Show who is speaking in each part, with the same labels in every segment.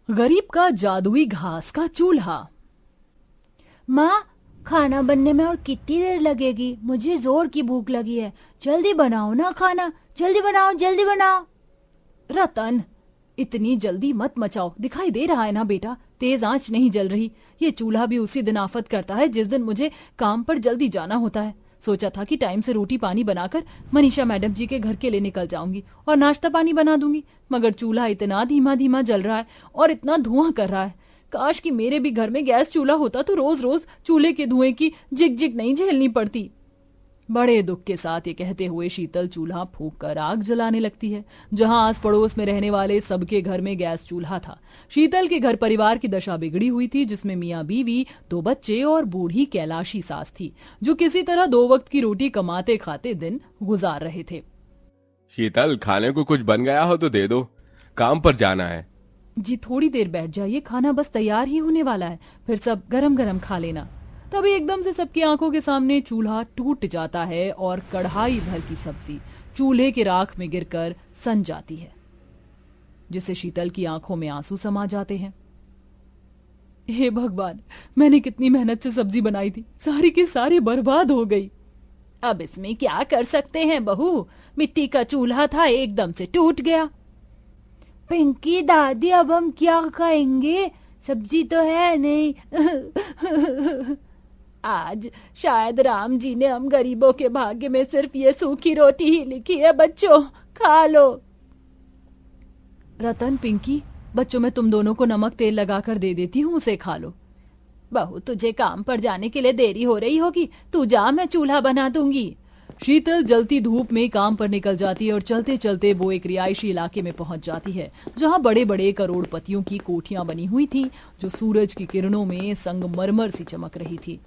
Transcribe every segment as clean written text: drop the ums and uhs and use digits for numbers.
Speaker 1: गरीब का जादुई घास का चूल्हा।
Speaker 2: माँ, खाना बनने में और कितनी देर लगेगी? मुझे जोर की भूख लगी है। जल्दी बनाओ ना खाना, जल्दी बनाओ जल्दी बनाओ।
Speaker 1: रतन, इतनी जल्दी मत मचाओ। दिखाई दे रहा है ना बेटा, तेज आंच नहीं जल रही। ये चूल्हा भी उसी दिन आफत करता है जिस दिन मुझे काम पर जल्दी जाना होता है। सोचा था कि टाइम से रोटी पानी बनाकर मनीषा मैडम जी के घर के लिए निकल जाऊंगी और नाश्ता पानी बना दूंगी, मगर चूल्हा इतना धीमा धीमा जल रहा है और इतना धुआं कर रहा है। काश कि मेरे भी घर में गैस चूल्हा होता तो रोज रोज चूल्हे के धुएं की जिग जिग नहीं झेलनी पड़ती। बड़े दुख के साथ ये कहते हुए शीतल चूल्हा फूंक कर आग जलाने लगती है। जहां आस पड़ोस में रहने वाले सबके घर में गैस चूल्हा था, शीतल के घर परिवार की दशा बिगड़ी हुई थी, जिसमें मियाँ बीवी, 2 बच्चे और बूढ़ी कैलाशी सास थी, जो किसी तरह 2 वक्त की रोटी कमाते खाते दिन गुजार रहे थे।
Speaker 3: शीतल, खाने को कुछ बन गया हो तो दे दो, काम पर जाना है।
Speaker 1: जी थोड़ी देर बैठ जाइए, खाना बस तैयार ही होने वाला है, फिर सब गरम गरम खा लेना। तभी एकदम से सबकी आंखों के सामने चूल्हा टूट जाता है और कढ़ाई भर की सब्जी चूल्हे के राख में गिरकर सन जाती है, जिससे शीतल की आंखों में आंसू समा जाते हैं। हे भगवान, मैंने कितनी मेहनत से सब्जी बनाई थी, सारी की सारी बर्बाद हो गई। अब इसमें क्या कर सकते हैं बहू, मिट्टी का चूल्हा था, एकदम से टूट गया।
Speaker 2: पिंकी दादी, अब हम क्या खाएंगे? सब्जी तो है नहीं।
Speaker 1: आज शायद राम जी ने हम गरीबों के भाग्य में सिर्फ ये सूखी रोटी ही लिखी है। बच्चों, खा लो। रतन, पिंकी, बच्चों में तुम दोनों को नमक तेल लगाकर दे देती हूँ, उसे खा लो। बहू, तुझे काम पर जाने के लिए देरी हो रही होगी, तू जा, मैं चूल्हा बना दूंगी। शीतल जलती धूप में काम पर निकल जाती है और चलते चलते वो एक रिहायशी इलाके में पहुंच जाती है, जहां बड़े बड़े करोड़पतियों की कोठियां बनी हुई थीं, जो सूरज की किरणों में संगमरमर सी चमक रही थी।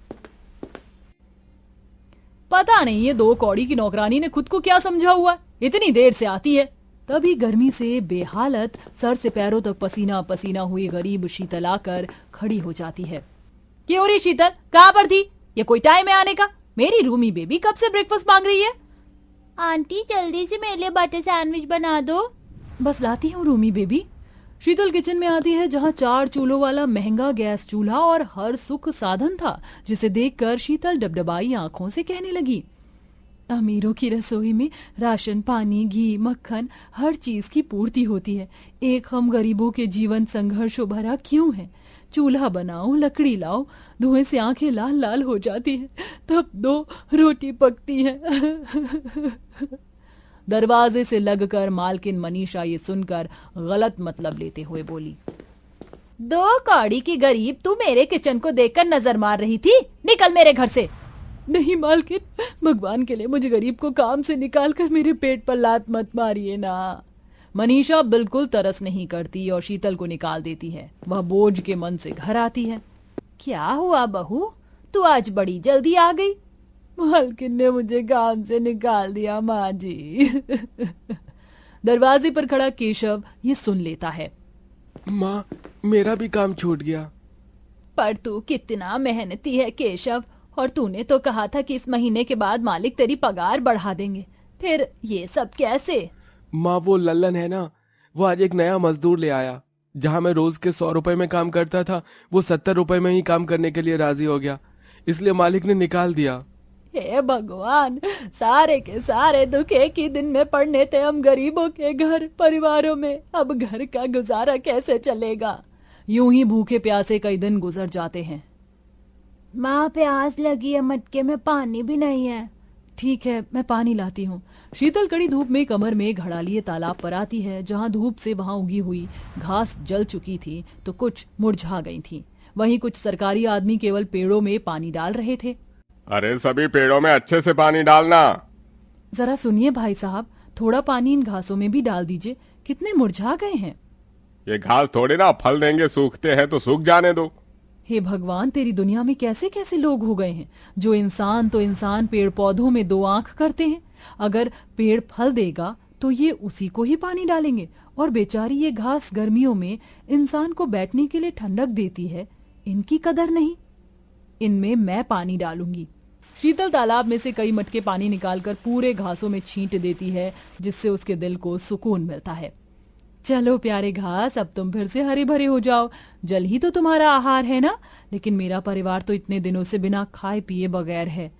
Speaker 1: पता नहीं ये 2 कौड़ी की नौकरानी ने खुद को क्या समझा हुआ, इतनी देर से आती है। तभी गर्मी से बेहालत, सर से पैरों तक पसीना पसीना हुई गरीब शीतल आकर खड़ी हो जाती है। क्यों रे शीतल, कहाँ पर थी? ये कोई टाइम है आने का? मेरी रूमी बेबी कब से ब्रेकफास्ट मांग रही है।
Speaker 2: आंटी, जल्दी से मेरे लिए बटर सैंडविच बना दो।
Speaker 1: बस लाती हूँ रूमी बेबी। शीतल किचन में आती है, जहाँ 4 चूल्हों वाला महंगा गैस चूल्हा और हर सुख साधन था, जिसे देखकर शीतल डबडबाई आंखों से कहने लगी, अमीरों की रसोई में राशन, पानी, घी, मक्खन, हर चीज की पूर्ति होती है। एक हम गरीबों के जीवन संघर्षों भरा क्यों है? चूल्हा बनाओ, लकड़ी लाओ, धुएं से आंखें लाल लाल हो जाती है, तब 2 रोटी पकती है। दरवाजे से लगकर मालकिन मनीषा ये सुनकर गलत मतलब लेते हुए बोली, 2 कौड़ी की गरीब, तू मेरे किचन को देखकर नजर मार रही थी? निकल मेरे घर से। नहीं मालकिन, भगवान के लिए मुझे गरीब को काम से निकालकर मेरे पेट पर लात मत मारिए ना। मनीषा बिल्कुल तरस नहीं करती और शीतल को निकाल देती है। वह बोझ के मन से घर आती है। क्या हुआ बहू, तू आज बड़ी जल्दी आ गई? मालकिन ने मुझे काम से निकाल दिया माँ जी। दरवाजे पर खड़ा केशव ये सुन लेता है।
Speaker 3: माँ, मेरा भी काम छूट गया।
Speaker 1: पर तू कितना मेहनती है केशव, और तूने तो कहा था कि इस महीने के बाद मालिक तेरी पगार बढ़ा देंगे, फिर ये सब कैसे?
Speaker 3: माँ, वो लल्लन है ना, वो आज एक नया मजदूर ले आया। जहाँ मैं रोज के 100 रुपए में काम करता था, वो 70 रुपए में ही काम करने के लिए राजी हो गया, इसलिए मालिक ने निकाल दिया।
Speaker 1: हे भगवान, सारे के सारे दुख एक ही दिन में पड़ने थे हम गरीबों के घर परिवारों में। अब घर का गुजारा कैसे चलेगा? यूं ही भूखे प्यासे कई दिन गुजर जाते हैं।
Speaker 2: माँ, प्यास लगी है, मटके में पानी भी नहीं है।
Speaker 1: ठीक है, मैं पानी लाती हूँ। शीतल कड़ी धूप में कमर में घड़ा लिए तालाब पर आती है, जहाँ धूप से वहां उगी हुई घास जल चुकी थी तो कुछ मुरझा गई थी। वहीं कुछ सरकारी आदमी केवल पेड़ों में पानी डाल रहे थे।
Speaker 3: अरे, सभी पेड़ों में अच्छे से पानी डालना।
Speaker 1: जरा सुनिए भाई साहब, थोड़ा पानी इन घासों में भी डाल दीजिए, कितने मुरझा गए हैं।
Speaker 3: ये घास थोड़े ना फल देंगे, सूखते हैं तो सूख जाने दो।
Speaker 1: हे भगवान, तेरी दुनिया में कैसे कैसे लोग हो गए हैं। जो इंसान तो इंसान पेड़ पौधों में 2 आंख करते हैं। अगर पेड़ फल देगा तो ये उसी को ही पानी डालेंगे, और बेचारी ये घास गर्मियों में इंसान को बैठने के लिए ठंडक देती है, इनकी कदर नहीं। इनमें मैं पानी डालूंगी। शीतल तालाब में से कई मटके पानी निकालकर पूरे घासों में छींट देती है, जिससे उसके दिल को सुकून मिलता है। चलो प्यारे घास, अब तुम फिर से हरे भरे हो जाओ। जल ही तो तुम्हारा आहार है ना, लेकिन मेरा परिवार तो इतने दिनों से बिना खाए पिए बगैर है।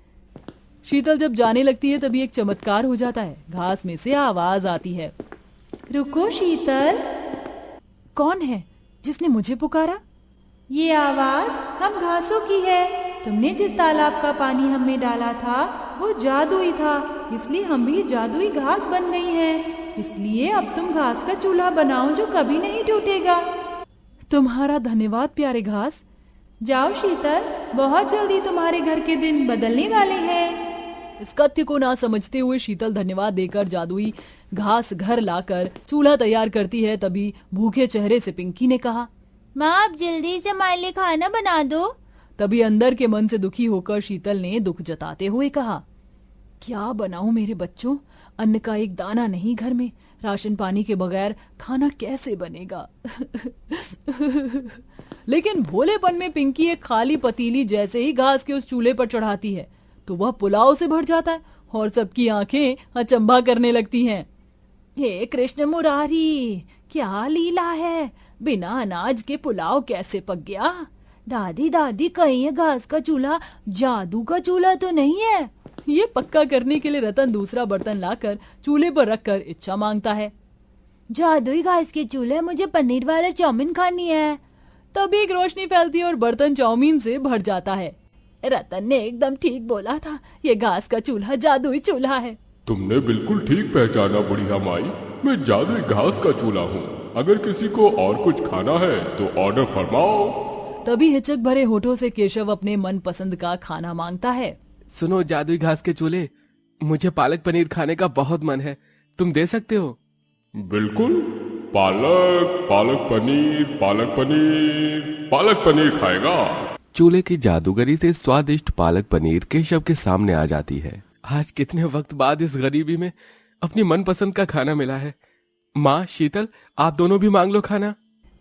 Speaker 1: शीतल जब जाने लगती है तभी एक चमत्कार हो जाता है। घास में से आवाज आती है,
Speaker 2: रुको शीतल,
Speaker 1: कौन है जिसने मुझे पुकारा?
Speaker 2: ये आवाज हम घासों की है। तुमने जिस तालाब का पानी हमें डाला था वो जादुई था, इसलिए हम भी जादुई घास बन गई हैं। इसलिए अब तुम घास का चूल्हा बनाओ जो कभी नहीं टूटेगा।
Speaker 1: तुम्हारा धन्यवाद प्यारे घास।
Speaker 2: जाओ शीतल, बहुत जल्दी तुम्हारे घर के दिन बदलने वाले हैं।
Speaker 1: इस कथ्य को ना समझते हुए शीतल धन्यवाद देकर जादुई घास घर लाकर चूल्हा तैयार करती है। तभी भूखे चेहरे से पिंकी ने कहा,
Speaker 2: माँ आप जल्दी से हमारे लिए खाना बना दो।
Speaker 1: तभी अंदर के मन से दुखी होकर शीतल ने दुख जताते हुए कहा, क्या बनाऊं मेरे बच्चों, अन्न का एक दाना नहीं घर में, राशन पानी के बगैर खाना कैसे बनेगा। लेकिन भोलेपन में पिंकी एक खाली पतीली जैसे ही घास के उस चूल्हे पर चढ़ाती है तो वह पुलाव से भर जाता है और सबकी आंखें अचंभा करने लगती हैं। हे कृष्ण मुरारी, क्या लीला है, बिना अनाज के पुलाव कैसे पक गया?
Speaker 2: दादी दादी, कहीं ये घास का चूल्हा जादू का चूल्हा तो नहीं है?
Speaker 1: ये पक्का करने के लिए रतन दूसरा बर्तन लाकर चूल्हे पर रखकर इच्छा मांगता है।
Speaker 2: जादुई घास के चूल्हे, मुझे पनीर वाला चाउमीन खानी है।
Speaker 1: तभी एक रोशनी फैलती है और बर्तन चाउमीन से भर जाता है। रतन ने एकदम ठीक बोला था, ये घास का चूल्हा जादुई चूल्हा है।
Speaker 4: तुमने बिल्कुल ठीक पहचाना बुढ़िया माई, मैं जादुई घास का चूल्हा हूँ। अगर किसी को और कुछ खाना है तो ऑर्डर फरमाओ।
Speaker 1: तभी हिचक भरे होठों से केशव अपने मन पसंद का खाना मांगता है।
Speaker 3: सुनो जादुई घास के चूल्हे, मुझे पालक पनीर खाने का बहुत मन है, तुम दे सकते हो?
Speaker 4: बिल्कुल, पालक पालक पनीर पालक पनीर पालक पनीर खाएगा।
Speaker 3: चूल्हे की जादूगरी से स्वादिष्ट पालक पनीर केशव के सामने आ जाती है। आज कितने वक्त बाद इस गरीबी में अपनी मनपसंद का खाना मिला है। माँ शीतल, आप दोनों भी मांग लो खाना।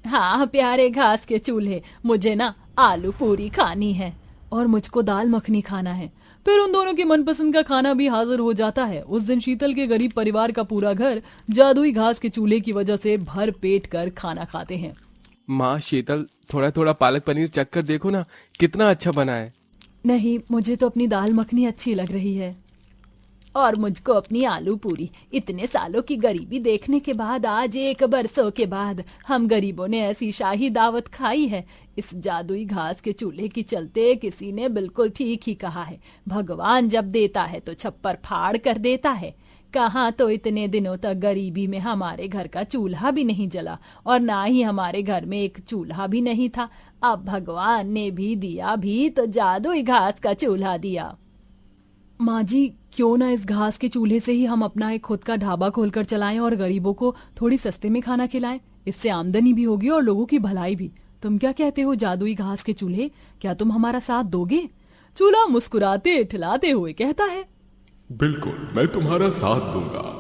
Speaker 1: हाँ प्यारे घास के चूल्हे, मुझे ना आलू पूरी खानी है और मुझको दाल मखनी खाना है। फिर उन दोनों के मनपसंद का खाना भी हाजिर हो जाता है। उस दिन शीतल के गरीब परिवार का पूरा घर जादुई घास के चूल्हे की वजह से भर पेट कर खाना खाते हैं।
Speaker 3: माँ शीतल, थोड़ा थोड़ा पालक पनीर चख कर देखो ना, कितना अच्छा बना है।
Speaker 1: नहीं, मुझे तो अपनी दाल मखनी अच्छी लग रही है।
Speaker 2: और मुझको अपनी आलू पूरी। इतने सालों की गरीबी देखने के बाद आज 1 बरसों के बाद हम गरीबों ने ऐसी शाही दावत खाई है। इस जादुई घास के चूल्हे की चलते किसी ने बिल्कुल ठीक ही कहा है, भगवान जब देता है तो छप्पर फाड़ कर देता है। कहाँ तो इतने दिनों तक गरीबी में हमारे घर का चूल्हा भी नहीं जला और ना ही हमारे घर में एक चूल्हा भी नहीं था। अब भगवान ने भी दिया भी तो जादुई घास का चूल्हा दिया।
Speaker 1: माँ जी, क्यों ना इस घास के चूल्हे से ही हम अपना एक खुद का ढाबा खोलकर चलाएं और गरीबों को थोड़ी सस्ते में खाना खिलाएं। इससे आमदनी भी होगी और लोगों की भलाई भी। तुम क्या कहते हो जादुई घास के चूल्हे, क्या तुम हमारा साथ दोगे? चूल्हा मुस्कुराते ठिलाते हुए कहता है,
Speaker 4: बिल्कुल, मैं तुम्हारा साथ दूंगा।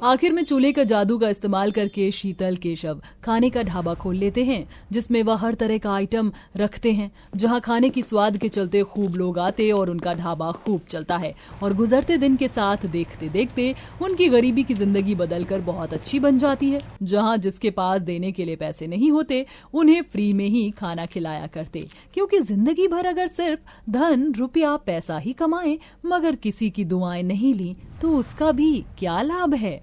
Speaker 1: आखिर में चूल्हे का जादू का इस्तेमाल करके शीतल केशव खाने का ढाबा खोल लेते हैं, जिसमें वह हर तरह का आइटम रखते हैं, जहां खाने की स्वाद के चलते खूब लोग आते और उनका ढाबा खूब चलता है। और गुजरते दिन के साथ देखते देखते उनकी गरीबी की जिंदगी बदलकर बहुत अच्छी बन जाती है। जहां जिसके पास देने के लिए पैसे नहीं होते उन्हें फ्री में ही खाना खिलाया करते, क्योंकि जिंदगी भर अगर सिर्फ धन रुपया पैसा ही कमाए मगर किसी की दुआएं नहीं ली तो उसका भी क्या लाभ है।